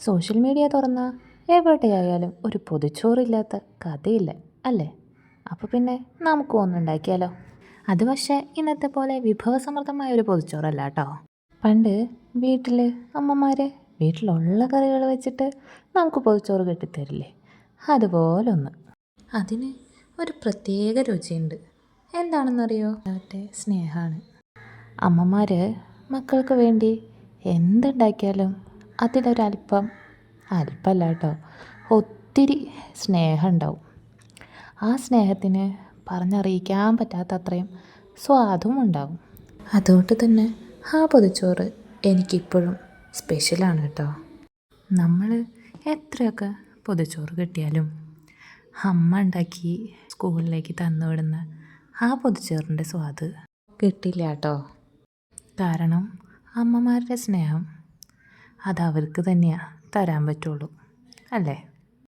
Social media തുറന്നാൽ എവിടെയായാലും ഒരു പൊതിച്ചോറില്ലാത്ത കഥയില്ല അല്ലേ? അപ്പോൾ പിന്നെ നമുക്കും ഒന്നുണ്ടാക്കിയാലോ? അത് പക്ഷേ ഇന്നത്തെ പോലെ വിഭവസമൃദ്ധമായ ഒരു പൊതിച്ചോറല്ല കേട്ടോ. പണ്ട് വീട്ടിൽ അമ്മമാർ വീട്ടിലുള്ള കറികൾ വെച്ചിട്ട് നമുക്ക് പൊതിച്ചോറ് കെട്ടിത്തരില്ലേ, അതുപോലെ ഒന്ന്. അതിന് ഒരു പ്രത്യേക രുചിയുണ്ട്. എന്താണെന്നറിയോ? മറ്റേ സ്നേഹമാണ്. അമ്മമാർ മക്കൾക്ക് വേണ്ടി എന്തുണ്ടാക്കിയാലും അതിലൊരല്പം, അല്പമല്ല കേട്ടോ, ഒത്തിരി സ്നേഹം ഉണ്ടാവും. ആ സ്നേഹത്തിന് പറഞ്ഞറിയിക്കാൻ പറ്റാത്ത അത്രയും സ്വാദും ഉണ്ടാവും. അതുകൊണ്ട് തന്നെ ആ പൊതിച്ചോറ് എനിക്കിപ്പോഴും സ്പെഷ്യലാണ് കേട്ടോ. നമ്മൾ എത്രയൊക്കെ പൊതിച്ചോറ് കിട്ടിയാലും അമ്മ ഉണ്ടാക്കി സ്കൂളിലേക്ക് തന്നുവിടുന്ന ആ പൊതിച്ചോറിൻ്റെ സ്വാദ് കിട്ടില്ല കേട്ടോ. കാരണം അമ്മമാരുടെ സ്നേഹം അതവർക്ക് തന്നെയാണ് തരാൻ പറ്റുള്ളൂ, അല്ലേ?